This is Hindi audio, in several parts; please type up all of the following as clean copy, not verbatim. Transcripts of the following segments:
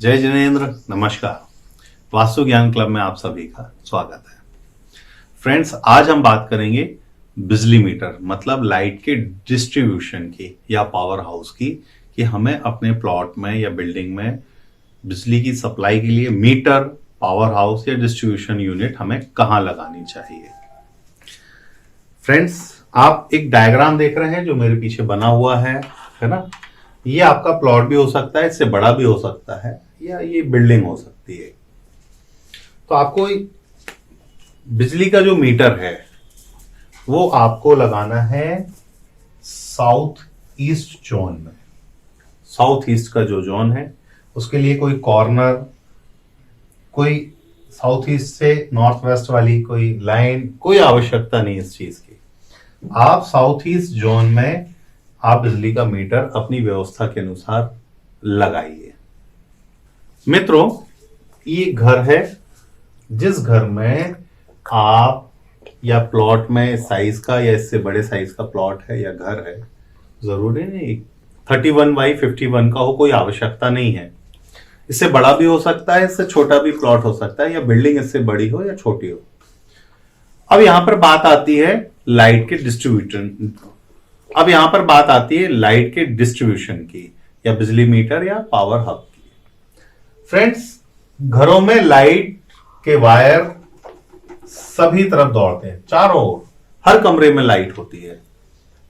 जय जिनेन्द्र, नमस्कार। वास्तु ज्ञान क्लब में आप सभी का स्वागत है। फ्रेंड्स, आज हम बात करेंगे बिजली मीटर मतलब लाइट के डिस्ट्रीब्यूशन की या पावर हाउस की, कि हमें अपने प्लॉट में या बिल्डिंग में बिजली की सप्लाई के लिए मीटर, पावर हाउस या डिस्ट्रीब्यूशन यूनिट हमें कहाँ लगानी चाहिए। फ्रेंड्स, आप एक डायग्राम देख रहे हैं जो मेरे पीछे बना हुआ है ना। ये आपका प्लॉट भी हो सकता है, इससे बड़ा भी हो सकता है, या ये बिल्डिंग हो सकती है। तो आपको बिजली का जो मीटर है वो आपको लगाना है साउथ ईस्ट जोन में। साउथ ईस्ट का जो जोन है उसके लिए कोई कॉर्नर, कोई साउथ ईस्ट से नॉर्थ वेस्ट वाली कोई लाइन, कोई आवश्यकता नहीं इस चीज की। आप साउथ ईस्ट जोन में आप बिजली का मीटर अपनी व्यवस्था के अनुसार लगाइए। मित्रों, ये घर है, जिस घर में आप या प्लॉट में साइज का या इससे बड़े साइज का प्लॉट है या घर है, जरूरी नहीं 31x51 का हो, कोई आवश्यकता नहीं है। इससे बड़ा भी हो सकता है, इससे छोटा भी प्लॉट हो सकता है, या बिल्डिंग इससे बड़ी हो या छोटी हो। अब यहां पर बात आती है लाइट के लाइट के डिस्ट्रीब्यूशन की, या बिजली मीटर या पावर हब की। फ्रेंड्स, घरों में लाइट के वायर सभी तरफ दौड़ते हैं, चारों ओर। हर कमरे में लाइट होती है,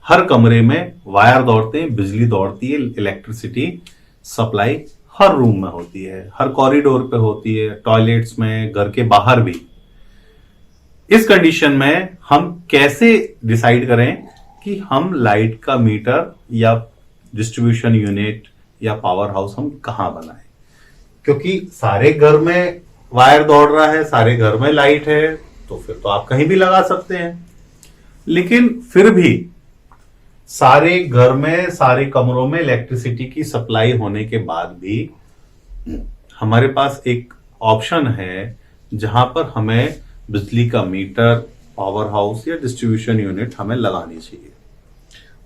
हर कमरे में वायर दौड़ते हैं, बिजली दौड़ती है, इलेक्ट्रिसिटी सप्लाई हर रूम में होती है, हर कॉरिडोर पे होती है, टॉयलेट्स में, घर के बाहर भी। इस कंडीशन में हम कैसे डिसाइड करें कि हम लाइट का मीटर या डिस्ट्रीब्यूशन यूनिट या पावर हाउस हम कहां बनाएं? क्योंकि सारे घर में वायर दौड़ रहा है, सारे घर में लाइट है, तो फिर तो आप कहीं भी लगा सकते हैं। लेकिन फिर भी सारे घर में, सारे कमरों में इलेक्ट्रिसिटी की सप्लाई होने के बाद भी हमारे पास एक ऑप्शन है जहां पर हमें बिजली का मीटर, पावर हाउस या डिस्ट्रीब्यूशन यूनिट हमें लगानी चाहिए।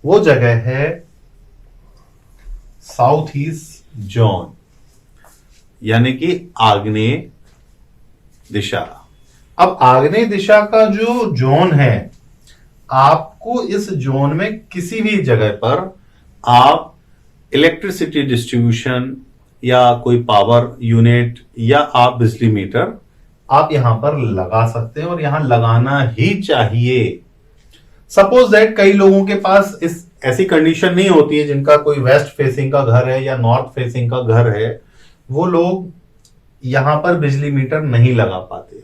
वो जगह है साउथ ईस्ट जोन, यानी कि आग्नेय दिशा। अब आग्नेय दिशा का जो जोन है, आपको इस जोन में किसी भी जगह पर आप इलेक्ट्रिसिटी डिस्ट्रीब्यूशन या कोई पावर यूनिट या आप बिजली मीटर आप यहां पर लगा सकते हैं, और यहां लगाना ही चाहिए। सपोज दैट कई लोगों के पास इस ऐसी कंडीशन नहीं होती है, जिनका कोई वेस्ट फेसिंग का घर है या नॉर्थ फेसिंग का घर है, वो लोग यहां पर बिजली मीटर नहीं लगा पाते।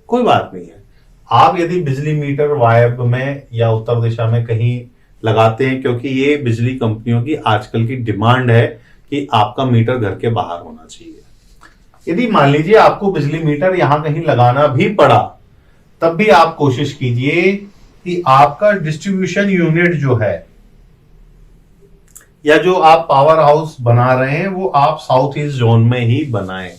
कोई बात नहीं है, आप यदि बिजली मीटर वायब में या उत्तर दिशा में कहीं लगाते हैं, क्योंकि ये बिजली कंपनियों की आजकल की डिमांड है कि आपका मीटर घर के बाहर होना चाहिए। यदि मान लीजिए आपको बिजली मीटर यहां कहीं लगाना भी पड़ा, तब भी आप कोशिश कीजिए कि आपका डिस्ट्रीब्यूशन यूनिट जो है या जो आप पावर हाउस बना रहे हैं वो आप साउथ ईस्ट जोन में ही बनाएं।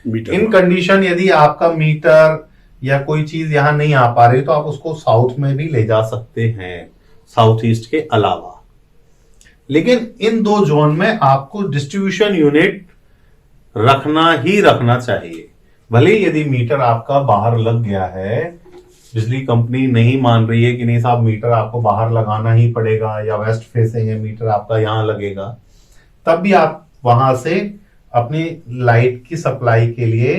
इन कंडीशन यदि आपका मीटर या कोई चीज यहां नहीं आ पा रही, तो आप उसको साउथ में भी ले जा सकते हैं, साउथ ईस्ट के अलावा। लेकिन इन दो जोन में आपको डिस्ट्रीब्यूशन यूनिट रखना ही रखना चाहिए। भले यदि मीटर आपका बाहर लग गया है, बिजली कंपनी नहीं मान रही है कि नहीं साहब मीटर आपको बाहर लगाना ही पड़ेगा, या वेस्ट फेसिंग है मीटर आपका यहां लगेगा, तब भी आप वहां से अपनी लाइट की सप्लाई के लिए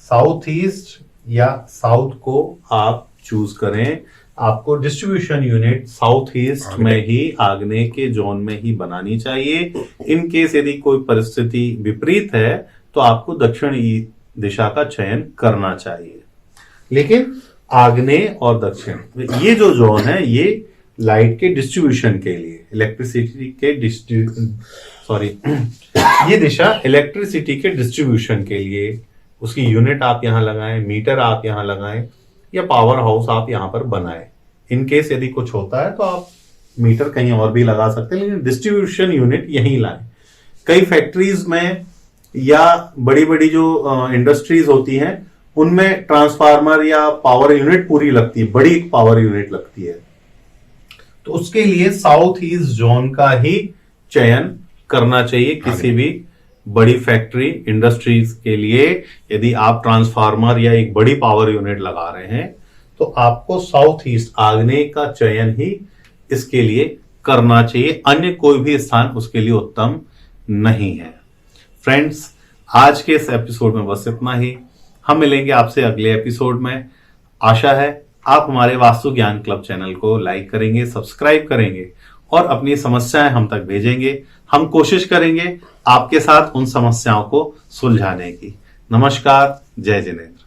साउथ ईस्ट या साउथ को आप चूज करें। आपको डिस्ट्रीब्यूशन यूनिट साउथ ईस्ट में ही, आग्नेय के जोन में ही बनानी चाहिए। इन केस यदि कोई परिस्थिति विपरीत है तो आपको दक्षिण दिशा का चयन करना चाहिए। लेकिन आग्नेय और दक्षिण ये जो जोन है, ये लाइट के डिस्ट्रीब्यूशन के लिए, इलेक्ट्रिसिटी के ये दिशा इलेक्ट्रिसिटी के डिस्ट्रीब्यूशन के लिए, उसकी यूनिट आप यहां लगाएं, मीटर आप यहां लगाएं, या पावर हाउस आप यहां पर बनाएं। इन केस यदि कुछ होता है तो आप मीटर कहीं और भी लगा सकते हैं, लेकिन डिस्ट्रीब्यूशन यूनिट यहीं लाएं। कई फैक्ट्रीज में या बड़ी बड़ी जो इंडस्ट्रीज होती हैं, उनमें ट्रांसफार्मर या पावर यूनिट पूरी लगती है, बड़ी पावर यूनिट लगती है, तो उसके लिए साउथ ईस्ट जोन का ही चयन करना चाहिए किसी भी बड़ी फैक्ट्री इंडस्ट्रीज के लिए यदि आप ट्रांसफार्मर या एक बड़ी पावर यूनिट लगा रहे हैं तो आपको साउथ ईस्ट आग्नेय का चयन ही इसके लिए करना चाहिए, अन्य कोई भी स्थान उसके लिए उत्तम नहीं है। फ्रेंड्स, आज के इस एपिसोड में बस इतना ही। हम मिलेंगे आपसे अगले एपिसोड में। आशा है आप हमारे वास्तु ज्ञान क्लब चैनल को लाइक करेंगे, सब्सक्राइब करेंगे और अपनी समस्याएं हम तक भेजेंगे। हम कोशिश करेंगे आपके साथ उन समस्याओं को सुलझाने की। नमस्कार, जय जिनेंद्र।